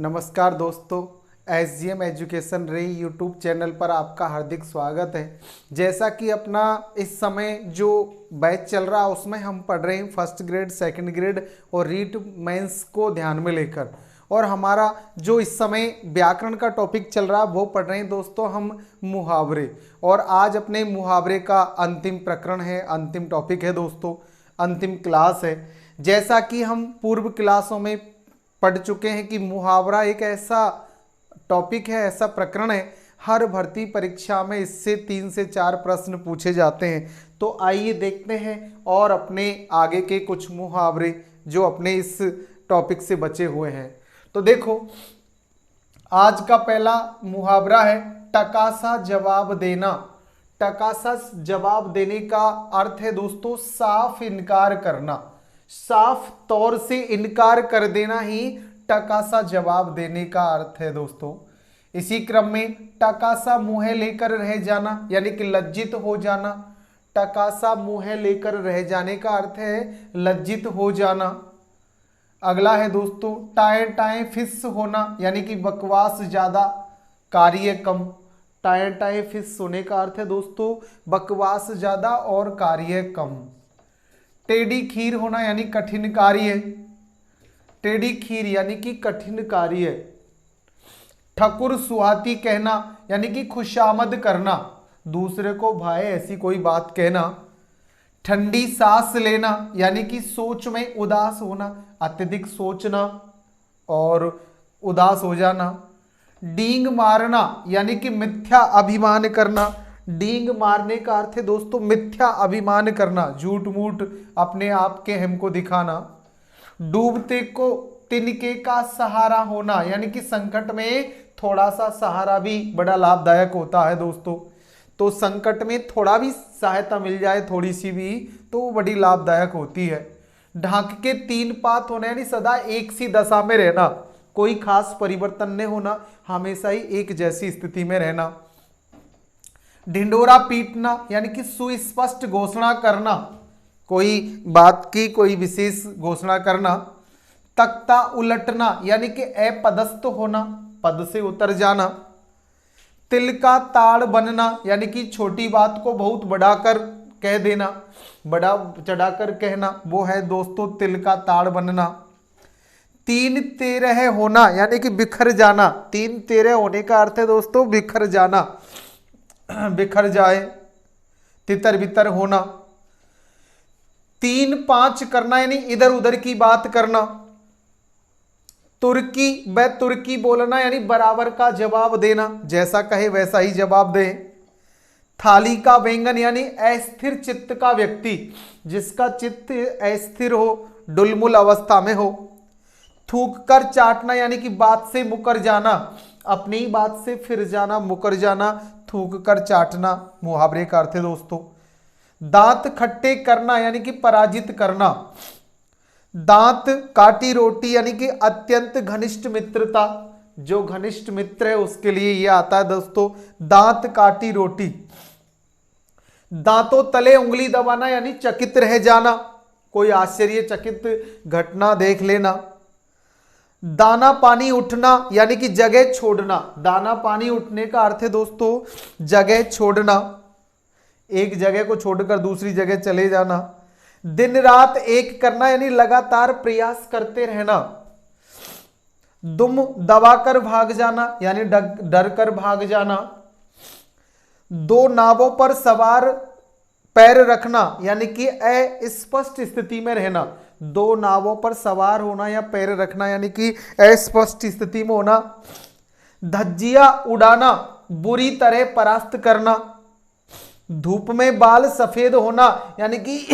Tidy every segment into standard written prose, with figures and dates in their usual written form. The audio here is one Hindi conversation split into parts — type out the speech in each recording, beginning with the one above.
नमस्कार दोस्तों, SGM एजुकेशन रे यूट्यूब चैनल पर आपका हार्दिक स्वागत है। जैसा कि अपना इस समय जो बैच चल रहा है उसमें हम पढ़ रहे हैं फर्स्ट ग्रेड, सेकंड ग्रेड और रीट मेंस को ध्यान में लेकर। और हमारा जो इस समय व्याकरण का टॉपिक चल रहा है वो पढ़ रहे हैं दोस्तों हम मुहावरे। और आज अपने मुहावरे का अंतिम प्रकरण है, अंतिम टॉपिक है दोस्तों, अंतिम क्लास है। जैसा कि हम पूर्व क्लासों में पढ़ चुके हैं कि मुहावरा एक ऐसा टॉपिक है, ऐसा प्रकरण है, हर भर्ती परीक्षा में इससे 3 से 4 प्रश्न पूछे जाते हैं। तो आइए देखते हैं और अपने आगे के कुछ मुहावरे जो अपने इस टॉपिक से बचे हुए हैं। तो देखो, आज का पहला मुहावरा है टकासा जवाब देना। टकासा जवाब देने का अर्थ है दोस्तों साफ इनकार करना, साफ तौर से इनकार कर देना ही टकासा जवाब देने का अर्थ है दोस्तों। इसी क्रम में टकासा मुंह लेकर रह जाना यानी कि लज्जित हो जाना। टकासा मुंह लेकर रह जाने का अर्थ है लज्जित हो जाना। अगला है दोस्तों टाए टाए फिस होना यानी कि बकवास ज्यादा कार्य कम। टाए टाए फिस होने का अर्थ है दोस्तों बकवास ज्यादा और कार्य कम। टेढ़ी खीर होना यानी कठिन कार्य। टेढ़ी खीर यानी कि कठिन कार्य। ठकुर सुहाती कहना यानी कि खुशामद करना, दूसरे को भाए ऐसी कोई बात कहना। ठंडी सांस लेना यानी कि सोच में उदास होना, अत्यधिक सोचना और उदास हो जाना। डींग मारना यानी कि मिथ्या अभिमान करना। डींग मारने का अर्थ है दोस्तों मिथ्या अभिमान करना, झूठ मूठ अपने आप के हमको दिखाना। डूबते को तिनके का सहारा होना यानी कि संकट में थोड़ा सा सहारा भी बड़ा लाभदायक होता है दोस्तों। तो संकट में थोड़ा भी सहायता मिल जाए, थोड़ी सी भी, तो वो बड़ी लाभदायक होती है। ढाक के 3 पात होना यानी सदा एक सी दशा में रहना, कोई खास परिवर्तन नहीं होना, हमेशा ही एक जैसी स्थिति में रहना। ढिंडोरा पीटना यानी कि सुस्पष्ट घोषणा करना, कोई बात की कोई विशेष घोषणा करना। तख्ता उलटना यानी कि अपदस्थ होना, पद से उतर जाना। तिल का ताड़ बनना यानी कि छोटी बात को बहुत बढ़ाकर कह देना, बड़ा चढ़ाकर कहना, वो है दोस्तों तिल का ताड़ बनना। 3 तेरह होना यानी कि बिखर जाना। 3 तेरह होने का अर्थ है दोस्तों बिखर जाना, बिखर जाए, तितर बितर होना। 3 5 करना यानी इधर उधर की बात करना। तुर्की व तुर्की बोलना यानी बराबर का जवाब देना, जैसा कहे वैसा ही जवाब दे। थाली का व्यंगन यानी अस्थिर चित्त का व्यक्ति, जिसका चित्त अस्थिर हो, डुलमुल अवस्था में हो। थूक कर चाटना यानी कि बात से मुकर जाना, अपनी ही बात से फिर जाना, मुकर जाना, थूक कर चाटना मुहावरे का अर्थ है दोस्तों। दांत खट्टे करना यानी कि पराजित करना। दांत काटी रोटी यानी कि अत्यंत घनिष्ठ मित्रता, जो घनिष्ठ मित्र है उसके लिए यह आता है दोस्तों दांत काटी रोटी। दांतों तले उंगली दबाना यानी चकित रह जाना, कोई आश्चर्यचकित घटना देख लेना। दाना पानी उठना यानी कि जगह छोड़ना। दाना पानी उठने का अर्थ है दोस्तों जगह छोड़ना, एक जगह को छोड़कर दूसरी जगह चले जाना। दिन रात एक करना यानी लगातार प्रयास करते रहना। दुम दबाकर भाग जाना यानी डर कर भाग जाना। 2 नावों पर सवार पैर रखना यानी कि अस्पष्ट स्थिति में रहना। 2 नावों पर सवार होना या पैर रखना यानी कि अस्पष्ट स्थिति में होना। धज्जिया उड़ाना, बुरी तरह परास्त करना। धूप में बाल सफेद होना यानी कि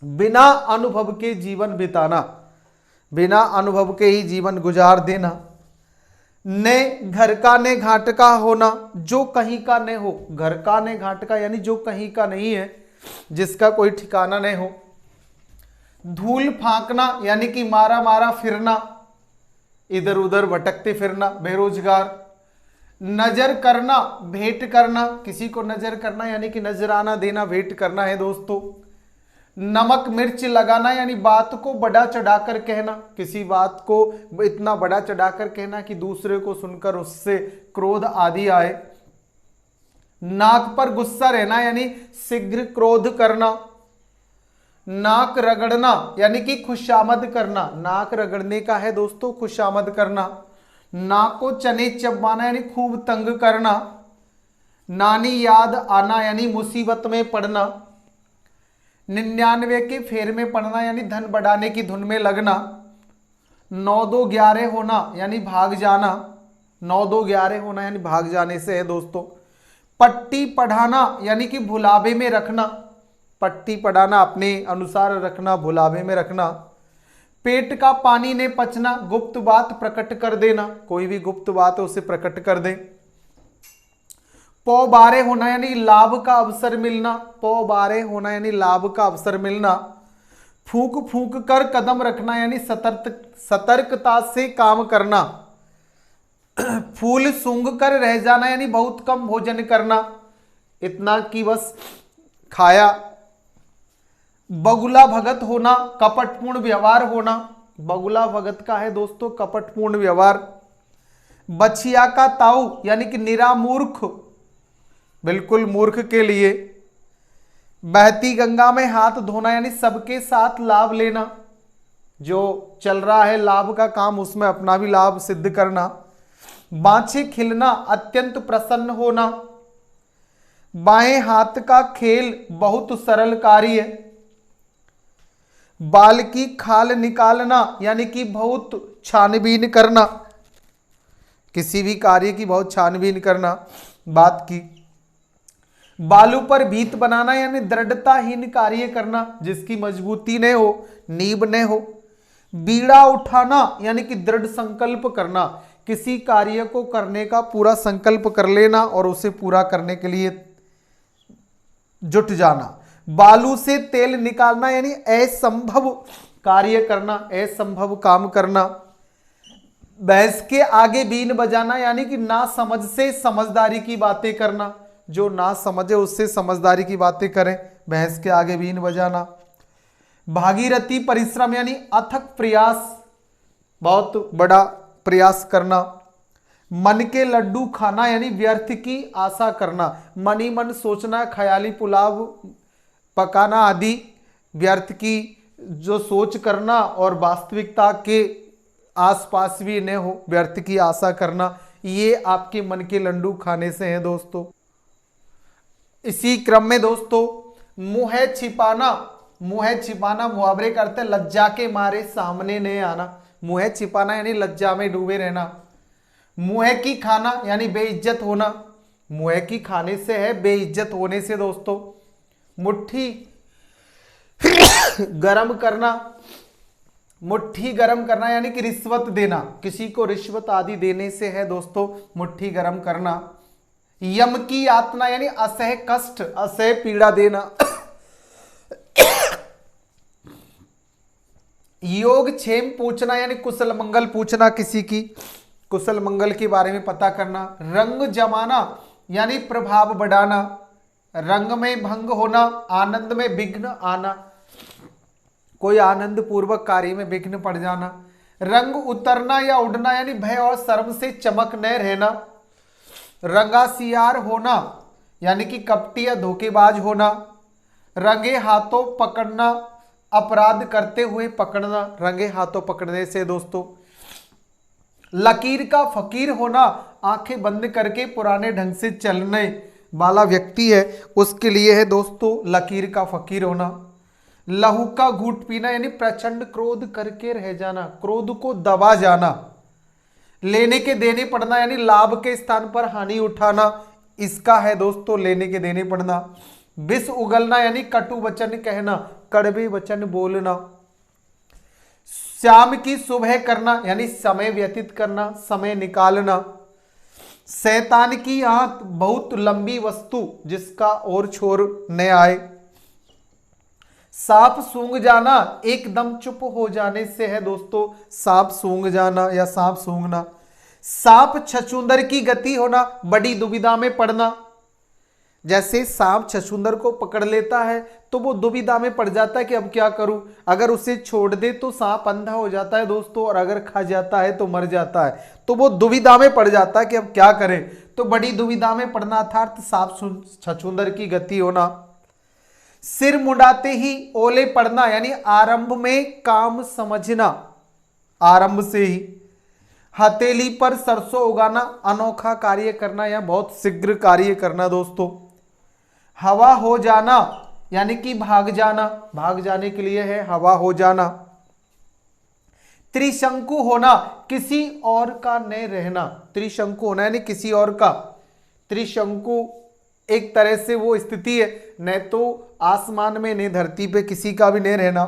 बिना अनुभव के जीवन बिताना, बिना अनुभव के ही जीवन गुजार देना। ने घर का ने घाट का होना, जो कहीं का नहीं हो। घर का ने घाट का यानी जो कहीं का नहीं है, जिसका कोई ठिकाना नहीं हो। धूल फांकना यानी कि मारा मारा फिरना, इधर उधर भटकते फिरना, बेरोजगार। नजर करना, भेंट करना, किसी को नजर करना यानी कि नजराना देना, भेंट करना है दोस्तों। नमक मिर्च लगाना यानी बात को बड़ा चढ़ाकर कहना, किसी बात को इतना बड़ा चढ़ाकर कहना कि दूसरे को सुनकर उससे क्रोध आदि आए। नाक पर गुस्सा रहना यानी शीघ्र क्रोध करना। नाक रगड़ना यानी कि खुशामद करना, नाक रगड़ने का है दोस्तों खुशामद करना। नाक को चने चबाना यानी खूब तंग करना। नानी याद आना यानी मुसीबत में पड़ना। 99 के फेर में पड़ना यानी धन बढ़ाने की धुन में लगना। 9-2-11 होना यानी भाग जाना। 9-2-11 होना यानी भाग जाने से है दोस्तों। पट्टी पढ़ाना यानी कि भुलावे में रखना। पट्टी पढ़ाना अपने अनुसार रखना, भुलावे में रखना। पेट का पानी ने पचना, गुप्त बात प्रकट कर देना, कोई भी गुप्त बात है उसे प्रकट कर दे। पौ बारे होना यानी लाभ का अवसर मिलना। पौ बारे होना यानी लाभ का अवसर मिलना। फूंक फूंक कर कदम रखना यानी सतर्कता से काम करना। फूल सूंघ कर रह जाना यानी बहुत कम भोजन करना, इतना कि बस खाया। बगुला भगत होना, कपटपूर्ण व्यवहार होना। बगुला भगत का है दोस्तों कपटपूर्ण व्यवहार। बछिया का ताऊ यानी कि निरामूर्ख, बिल्कुल मूर्ख के लिए। बहती गंगा में हाथ धोना यानी सबके साथ लाभ लेना, जो चल रहा है लाभ का काम उसमें अपना भी लाभ सिद्ध करना। बाँछे खिलना, अत्यंत प्रसन्न होना। बाएं हाथ का खेल बहुत सरल कार्य है। बाल की खाल निकालना यानी कि बहुत छानबीन करना, किसी भी कार्य की बहुत छानबीन करना बात की। बालू पर भीत बनाना यानी दृढ़ताहीन कार्य करना, जिसकी मजबूती न हो, नींव न हो। बीड़ा उठाना यानी कि दृढ़ संकल्प करना, किसी कार्य को करने का पूरा संकल्प कर लेना और उसे पूरा करने के लिए जुट जाना। बालू से तेल निकालना यानी असंभव कार्य करना, असंभव काम करना। भैंस के आगे बीन बजाना यानी कि ना समझ से समझदारी की बातें करना, जो ना समझे उससे समझदारी की बातें करें, भैंस के आगे बीन बजाना। भागीरथी परिश्रम यानी अथक प्रयास, बहुत बड़ा प्रयास करना। मन के लड्डू खाना यानी व्यर्थ की आशा करना, मन ही मन सोचना, ख्याली पुलाव पकाना आदि व्यर्थ की जो सोच करना और वास्तविकता के आसपास भी न हो, व्यर्थ की आशा करना, ये आपके मन के लड्डू खाने से है दोस्तों। इसी क्रम में दोस्तों मुँह छिपाना, मुँह छिपाना मुहावरे करते लज्जा के मारे सामने नहीं आना। मुँह छिपाना यानी लज्जा में डूबे रहना। मुँह की खाना यानी बेइज्जत होना, मुँह की खाने से है बेइज्जत होने से दोस्तों। मुट्ठी गरम करना, मुट्ठी गरम करना यानी कि रिश्वत देना, किसी को रिश्वत आदि देने से है दोस्तों मुट्ठी गरम करना। यम की यातना यानी असह कष्ट, असह पीड़ा देना। योग क्षेम पूछना यानी कुशल मंगल पूछना, किसी की कुशल मंगल के बारे में पता करना। रंग जमाना यानी प्रभाव बढ़ाना। रंग में भंग होना, आनंद में विघ्न आना, कोई आनंद पूर्वक कार्य में विघ्न पड़ जाना। रंग उतरना या उड़ना यानी भय और शर्म से चमक न रहना। रंगासियार होना यानी कि कपटी या धोखेबाज होना। रंगे हाथों पकड़ना, अपराध करते हुए पकड़ना, रंगे हाथों पकड़ने से दोस्तों। लकीर का फकीर होना, आंखें बंद करके पुराने ढंग से चलने वाला व्यक्ति है उसके लिए है दोस्तों लकीर का फकीर होना। लहू का घूंट पीना यानी प्रचंड क्रोध करके रह जाना, क्रोध को दबा जाना। लेने के देने पड़ना यानी लाभ के स्थान पर हानि उठाना, इसका है दोस्तों लेने के देने पड़ना। विष उगलना यानी कटु वचन कहना, कड़वे वचन बोलना। शाम की सुबह करना यानी समय व्यतीत करना, समय निकालना। शैतान की आंख बहुत लंबी वस्तु जिसका और छोर न आए। सांप सूंघ जाना, एकदम चुप हो जाने से है दोस्तों सांप सूंघ जाना या सांप सूंघना। सांप छछूंदर की गति होना, बड़ी दुविधा में पड़ना। जैसे सांप छछूंदर को पकड़ लेता है तो वो दुविधा में पड़ जाता है कि अब क्या करूं। अगर उसे छोड़ दे तो सांप अंधा हो जाता है दोस्तों, और अगर खा जाता है तो मर जाता है। तो वो दुविधा में पड़ जाता है कि अब क्या करें। तो बड़ी दुविधा में पड़ना अर्थात सांप छछूंदर की गति होना। सिर मुंडाते ही ओले पड़ना यानी आरंभ में काम समझना, आरंभ से ही। हथेली पर सरसों उगाना, अनोखा कार्य करना या बहुत शीघ्र कार्य करना दोस्तों। हवा हो जाना यानी कि भाग जाना, भाग जाने के लिए है हवा हो जाना। त्रिशंकु होना, किसी और का न रहना, त्रिशंकु होना यानी किसी और का। त्रिशंकु एक तरह से वो स्थिति है, न तो आसमान में न धरती पे, किसी का भी न रहना।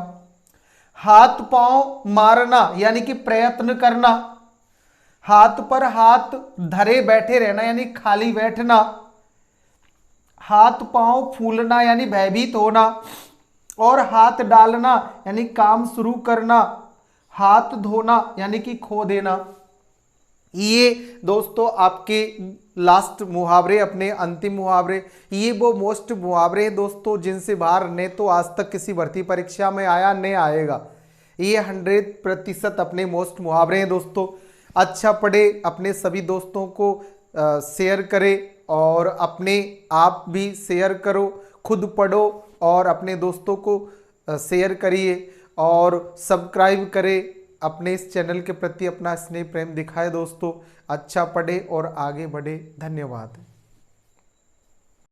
हाथ पांव मारना यानी कि प्रयत्न करना, हाथ पर हाथ धरे बैठे रहना यानी खाली बैठना। हाथ पांव फूलना यानी भयभीत होना, और हाथ डालना यानी काम शुरू करना। हाथ धोना यानी कि खो देना। ये दोस्तों आपके लास्ट मुहावरे, अपने अंतिम मुहावरे, ये वो मोस्ट मुहावरे हैं दोस्तों जिनसे बाहर ने तो आज तक किसी भर्ती परीक्षा में आया न आएगा। ये 100% अपने मोस्ट मुहावरे हैं दोस्तों। अच्छा पढ़े, अपने सभी दोस्तों को शेयर करें और अपने आप भी शेयर करो, खुद पढ़ो और अपने दोस्तों को शेयर करिए और सब्सक्राइब करें। अपने इस चैनल के प्रति अपना स्नेह प्रेम दिखाए दोस्तों। अच्छा पढ़े और आगे बढ़े। धन्यवाद।